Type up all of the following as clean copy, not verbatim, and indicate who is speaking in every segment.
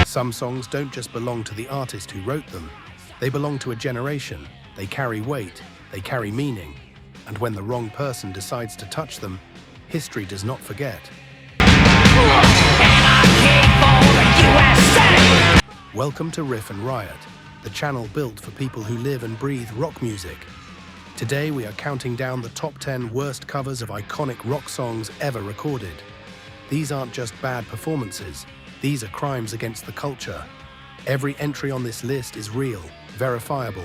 Speaker 1: Some songs don't just belong to the artist who wrote them. They belong to a generation. They carry weight, they carry meaning. And when the wrong person decides to touch them, history does not forget. Welcome to Riff&Riot, the channel built for people who live and breathe rock music. Today we are counting down the top 10 worst covers of iconic rock songs ever recorded. These aren't just bad performances, these are crimes against the culture. Every entry on this list is real, verifiable,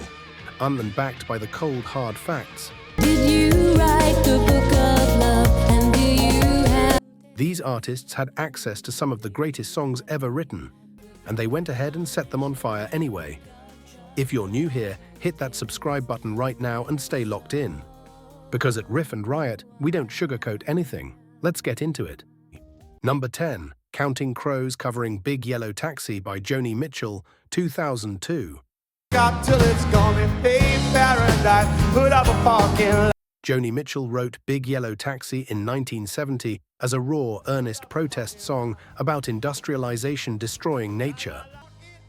Speaker 1: and backed by the cold, hard facts.
Speaker 2: Did you write the book of love, and do you have...
Speaker 1: These artists had access to some of the greatest songs ever written, and they went ahead and set them on fire anyway. If you're new here, hit that subscribe button right now and stay locked in. Because at Riff&Riot, we don't sugarcoat anything. Let's get into it. Number 10. Counting Crows covering Big Yellow Taxi by Joni Mitchell, 2002.
Speaker 3: Got till it's gonna be paradise, put up a parking lot.
Speaker 1: Joni Mitchell wrote Big Yellow Taxi in 1970 as a raw, earnest protest song about industrialization destroying nature.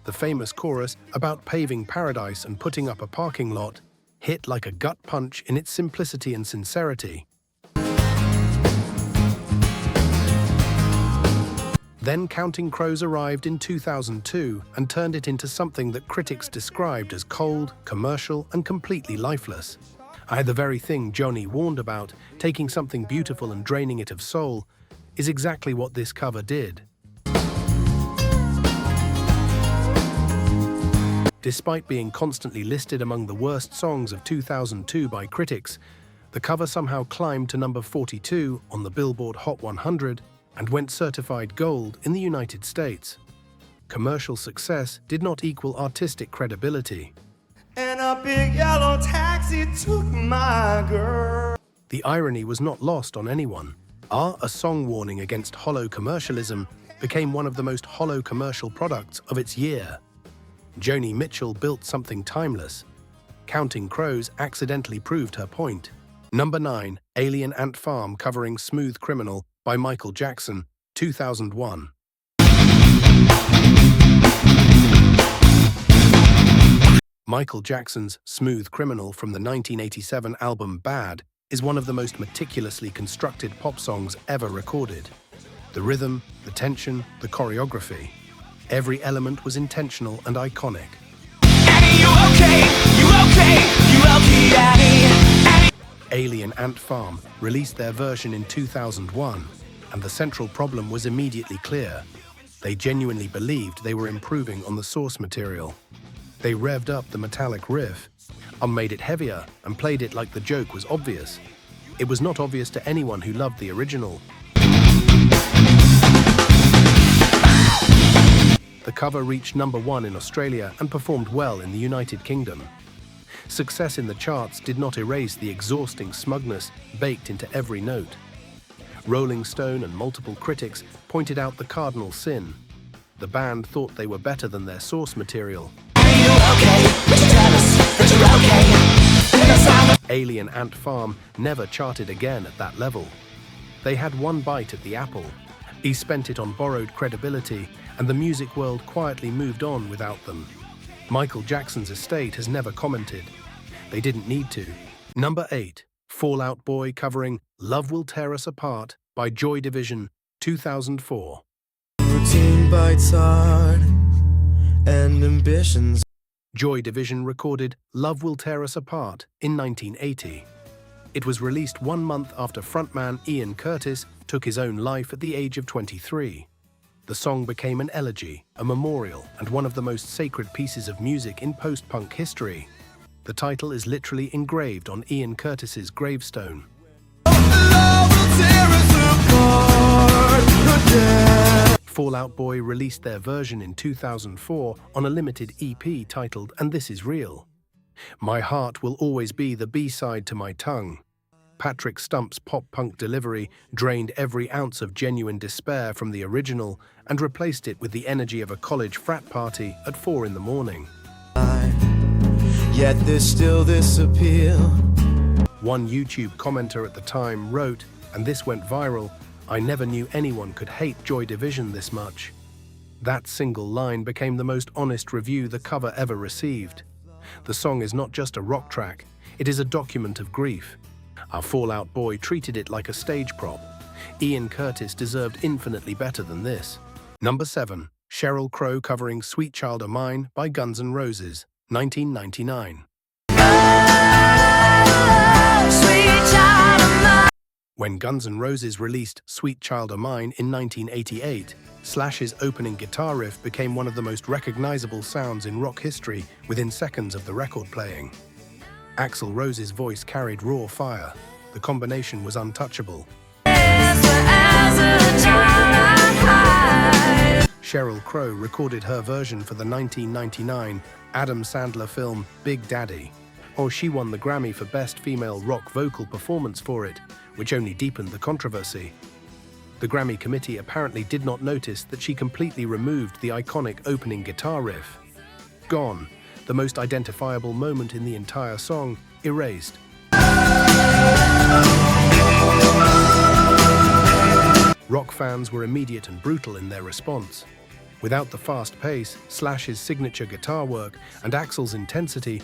Speaker 1: The famous chorus about paving paradise and putting up a parking lot hit like a gut punch in its simplicity and sincerity. Then Counting Crows arrived in 2002 and turned it into something that critics described as cold, commercial, and completely lifeless. The very thing Joni warned about, taking something beautiful and draining it of soul, is exactly what this cover did. Despite being constantly listed among the worst songs of 2002 by critics, the cover somehow climbed to number 42 on the Billboard Hot 100 and went certified gold in the United States. Commercial success did not equal artistic credibility.
Speaker 3: And a big yellow taxi took my girl.
Speaker 1: The irony was not lost on anyone. A song warning against hollow commercialism became one of the most hollow commercial products of its year. Joni Mitchell built something timeless. Counting Crows accidentally proved her point. Number 9. Alien Ant Farm covering Smooth Criminal by Michael Jackson, 2001. Michael Jackson's Smooth Criminal from the 1987 album Bad is one of the most meticulously constructed pop songs ever recorded. The rhythm, the tension, the choreography. Every element was intentional and iconic. Alien Ant Farm released their version in 2001, and the central problem was immediately clear. They genuinely believed they were improving on the source material. They revved up the metallic riff, made it heavier, and played it like the joke was obvious. It was not obvious to anyone who loved the original. The cover reached number 1 in Australia and performed well in the United Kingdom. Success in the charts did not erase the exhausting smugness baked into every note. Rolling Stone and multiple critics pointed out the cardinal sin. The band thought they were better than their source material. Alien Ant Farm never charted again at that level. They had one bite at the apple. He spent it on borrowed credibility, and the music world quietly moved on without them. Michael Jackson's estate has never commented. They didn't need to. Number 8. Fall Out Boy covering Love Will Tear Us Apart by Joy Division, 2004.
Speaker 3: Routine bites hard, and ambitions.
Speaker 1: Joy Division recorded Love Will Tear Us Apart in 1980. It was released 1 month after frontman Ian Curtis took his own life at the age of 23. The song became an elegy, a memorial, and one of the most sacred pieces of music in post-punk history. The title is literally engraved on Ian Curtis's gravestone. Fall Out Boy released their version in 2004 on a limited EP titled And This Is Real. My heart will always be the B-side to my tongue. Patrick Stump's pop-punk delivery drained every ounce of genuine despair from the original and replaced it with the energy of a college frat party at 4 in the morning.
Speaker 3: Yet there's still this appeal.
Speaker 1: One YouTube commenter at the time wrote, and this went viral, I never knew anyone could hate Joy Division this much. That single line became the most honest review the cover ever received. The song is not just a rock track, it is a document of grief. Our Fall Out Boy treated it like a stage prop. Ian Curtis deserved infinitely better than this. Number 7. Sheryl Crow covering Sweet Child O' Mine by Guns N' Roses, 1999. When Guns N' Roses released Sweet Child O' Mine in 1988, Slash's opening guitar riff became one of the most recognizable sounds in rock history within seconds of the record playing. Axl Rose's voice carried raw fire. The combination was untouchable. Sheryl Crow recorded her version for the 1999 Adam Sandler film Big Daddy. She won the Grammy for Best Female Rock Vocal Performance for it, which only deepened the controversy. The Grammy committee apparently did not notice that she completely removed the iconic opening guitar riff. Gone, the most identifiable moment in the entire song, erased. Rock fans were immediate and brutal in their response. Without the fast pace, Slash's signature guitar work, and Axl's intensity,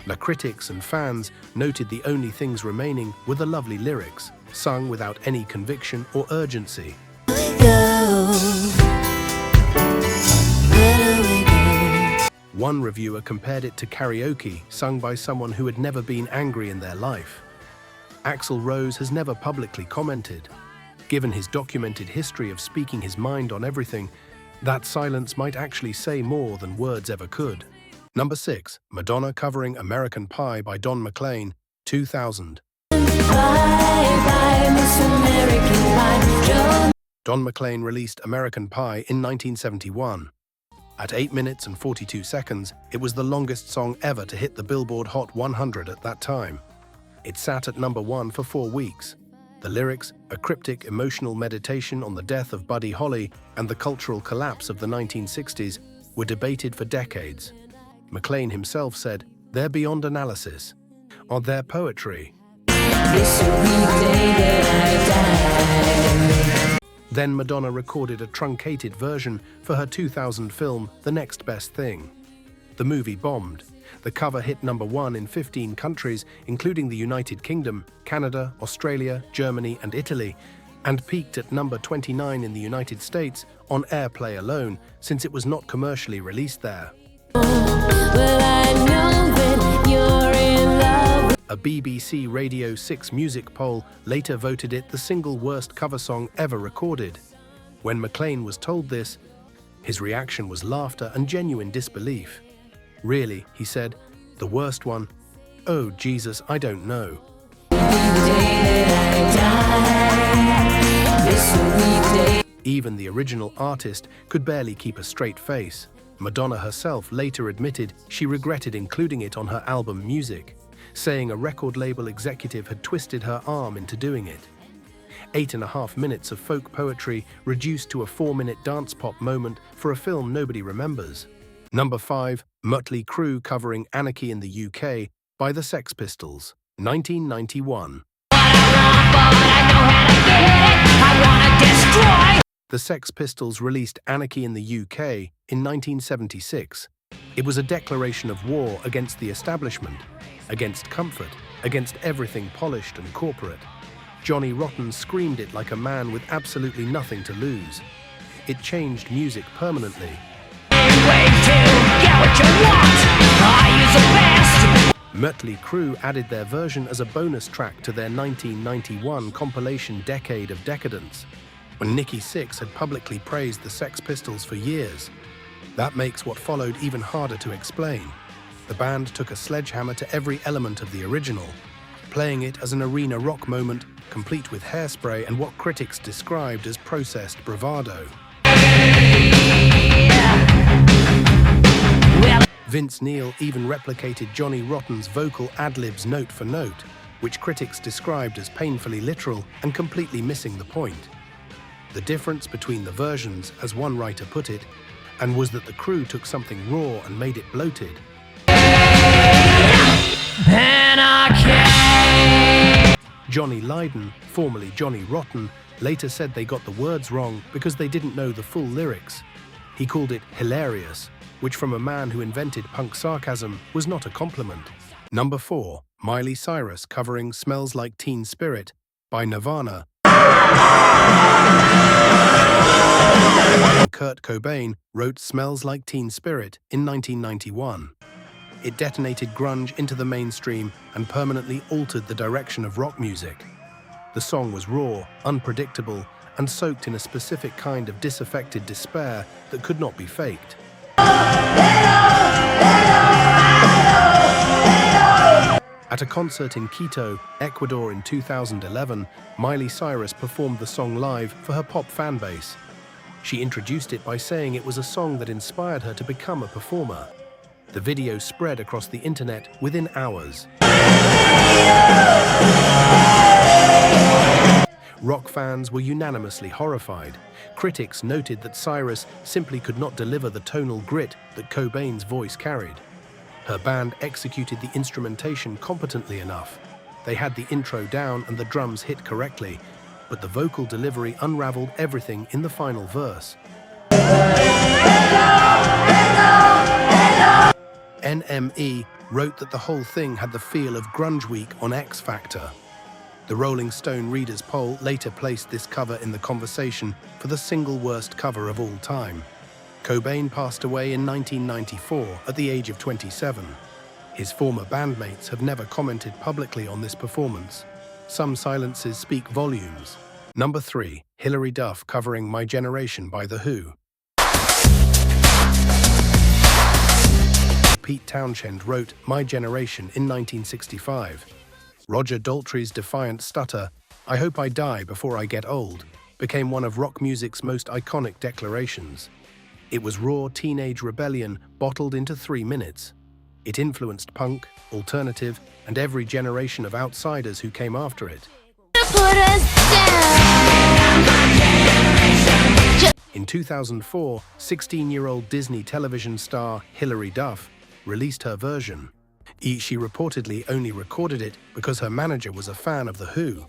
Speaker 1: the critics and fans noted the only things remaining were the lovely lyrics, sung without any conviction or urgency. One reviewer compared it to karaoke sung by someone who had never been angry in their life. Axl Rose has never publicly commented. Given his documented history of speaking his mind on everything, that silence might actually say more than words ever could. Number 6. Madonna covering American Pie by Don McLean, 2000. Don McLean released American Pie in 1971. At 8 minutes and 42 seconds, it was the longest song ever to hit the Billboard Hot 100 at that time. It sat at number 1 for 4 weeks. The lyrics, a cryptic emotional meditation on the death of Buddy Holly and the cultural collapse of the 1960s, were debated for decades. McLean himself said, "They're beyond analysis. Or they're poetry." Then Madonna recorded a truncated version for her 2000 film, The Next Best Thing. The movie bombed. The cover hit number 1 in 15 countries, including the United Kingdom, Canada, Australia, Germany, and Italy, and peaked at number 29 in the United States on airplay alone, since it was not commercially released there. A BBC Radio 6 music poll later voted it the single worst cover song ever recorded. When McLean was told this, his reaction was laughter and genuine disbelief. "Really," he said, "the worst one? Oh, Jesus, I don't know." Even the original artist could barely keep a straight face. Madonna herself later admitted she regretted including it on her album Music, saying a record label executive had twisted her arm into doing it. 8.5 minutes of folk poetry reduced to a 4-minute dance pop moment for a film nobody remembers. Number 5. Mötley Crüe covering Anarchy in the UK by the Sex Pistols, 1991. The Sex Pistols released Anarchy in the UK in 1976. It was a declaration of war against the establishment, against comfort, against everything polished and corporate. Johnny Rotten screamed it like a man with absolutely nothing to lose. It changed music permanently. Mötley Crüe added their version as a bonus track to their 1991 compilation Decade of Decadence, when Nikki Sixx had publicly praised the Sex Pistols for years. That makes what followed even harder to explain. The band took a sledgehammer to every element of the original, playing it as an arena rock moment, complete with hairspray and what critics described as processed bravado. Vince Neil even replicated Johnny Rotten's vocal ad-libs note for note, which critics described as painfully literal and completely missing the point. The difference between the versions, as one writer put it, was that the crew took something raw and made it bloated. Johnny Lydon, formerly Johnny Rotten, later said they got the words wrong because they didn't know the full lyrics. He called it hilarious, which from a man who invented punk sarcasm was not a compliment. Number 4. Miley Cyrus covering Smells Like Teen Spirit by Nirvana. Kurt Cobain wrote Smells Like Teen Spirit in 1991. It detonated grunge into the mainstream and permanently altered the direction of rock music. The song was raw, unpredictable, and soaked in a specific kind of disaffected despair that could not be faked. At a concert in Quito, Ecuador in 2011, Miley Cyrus performed the song live for her pop fanbase. She introduced it by saying it was a song that inspired her to become a performer. The video spread across the internet within hours. Rock fans were unanimously horrified. Critics noted that Cyrus simply could not deliver the tonal grit that Cobain's voice carried. Her band executed the instrumentation competently enough. They had the intro down and the drums hit correctly, but the vocal delivery unraveled everything in the final verse. NME wrote that the whole thing had the feel of Grunge Week on X Factor. The Rolling Stone Readers' poll later placed this cover in the conversation for the single worst cover of all time. Cobain passed away in 1994 at the age of 27. His former bandmates have never commented publicly on this performance. Some silences speak volumes. Number 3. Hilary Duff covering My Generation by The Who. Pete Townshend wrote My Generation in 1965. Roger Daltrey's defiant stutter, "I hope I die before I get old," became one of rock music's most iconic declarations. It was raw teenage rebellion bottled into 3 minutes. It influenced punk, alternative, and every generation of outsiders who came after it. In 2004, 16-year-old Disney television star Hilary Duff released her version. She reportedly only recorded it because her manager was a fan of The Who.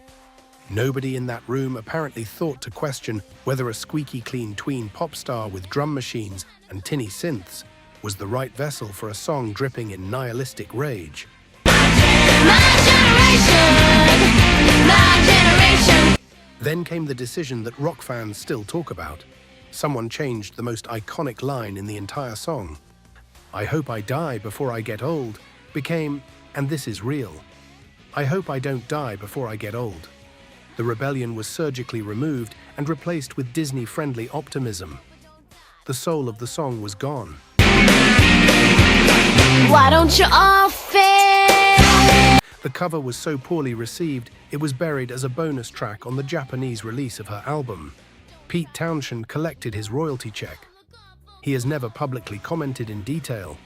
Speaker 1: Nobody in that room apparently thought to question whether a squeaky clean tween pop star with drum machines and tinny synths was the right vessel for a song dripping in nihilistic rage. Then came the decision that rock fans still talk about. Someone changed the most iconic line in the entire song. "I hope I die before I get old" became, "and this is real. I hope I don't die before I get old." The rebellion was surgically removed and replaced with Disney-friendly optimism. The soul of the song was gone.
Speaker 2: Why don't you all fail?
Speaker 1: The cover was so poorly received, it was buried as a bonus track on the Japanese release of her album. Pete Townshend collected his royalty check. He has never publicly commented in detail.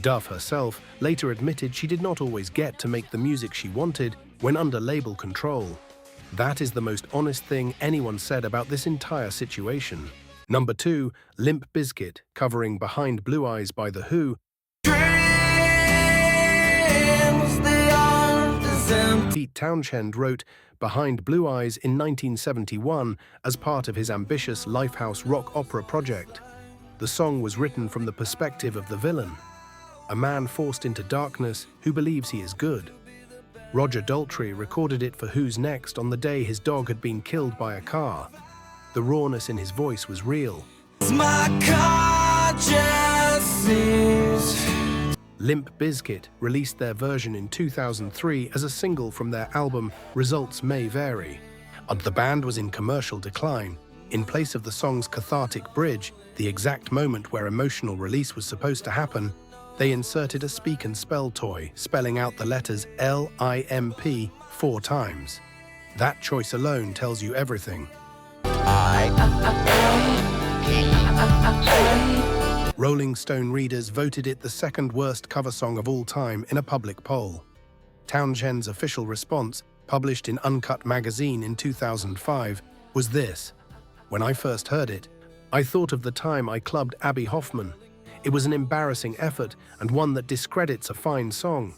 Speaker 1: Duff herself later admitted she did not always get to make the music she wanted when under label control. That is the most honest thing anyone said about this entire situation. Number 2, Limp Bizkit covering Behind Blue Eyes by The Who. Pete Townshend wrote Behind Blue Eyes in 1971 as part of his ambitious Lifehouse rock opera project. The song was written from the perspective of the villain, a man forced into darkness who believes he is good. Roger Daltrey recorded it for Who's Next on the day his dog had been killed by a car. The rawness in his voice was real. Limp Bizkit released their version in 2003 as a single from their album Results May Vary. And the band was in commercial decline. In place of the song's cathartic bridge, the exact moment where emotional release was supposed to happen, they inserted a speak and spell toy, spelling out the letters L-I-M-P 4 times. That choice alone tells you everything. Rolling Stone readers voted it the second worst cover song of all time in a public poll. Townshend's official response, published in Uncut magazine in 2005, was this: "When I first heard it, I thought of the time I clubbed Abby Hoffman. It was an embarrassing effort and one that discredits a fine song."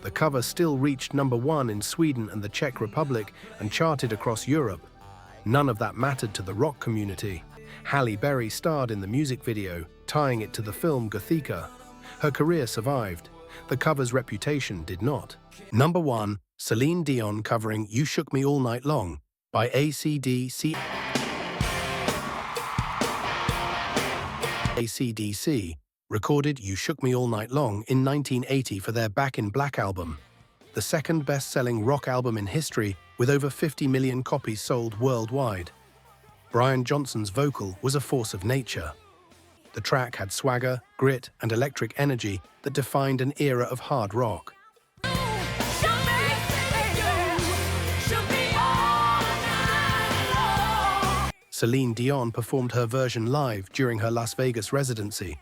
Speaker 1: The cover still reached #1 in Sweden and the Czech Republic and charted across Europe. None of that mattered to the rock community. Halle Berry starred in the music video, tying it to the film Gothika. Her career survived. The cover's reputation did not. #1. Celine Dion covering You Shook Me All Night Long by AC/DC. AC/DC recorded You Shook Me All Night Long in 1980 for their Back in Black album, the second best-selling rock album in history with over 50 million copies sold worldwide. Brian Johnson's vocal was a force of nature. The track had swagger, grit, and electric energy that defined an era of hard rock. Celine Dion performed her version live during her Las Vegas residency,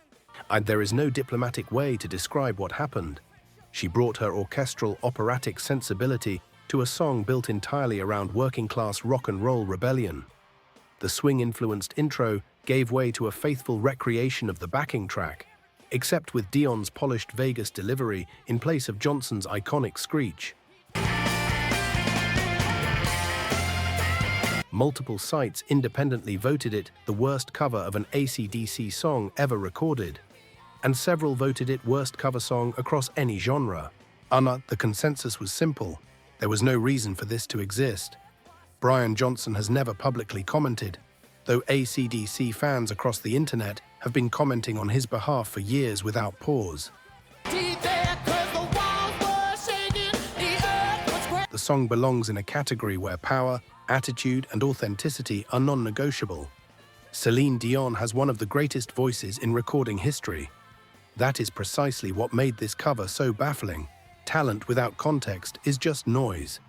Speaker 1: and there is no diplomatic way to describe what happened. She brought her orchestral, operatic sensibility to a song built entirely around working-class rock and roll rebellion. The swing-influenced intro gave way to a faithful recreation of the backing track, except with Dion's polished Vegas delivery in place of Johnson's iconic screech. Multiple sites independently voted it the worst cover of an AC/DC song ever recorded, and several voted it worst cover song across any genre. The consensus was simple. There was no reason for this to exist. Brian Johnson has never publicly commented, though AC/DC fans across the internet have been commenting on his behalf for years without pause. The song belongs in a category where power, attitude, and authenticity are non-negotiable. Celine Dion has one of the greatest voices in recording history. That is precisely what made this cover so baffling. Talent without context is just noise.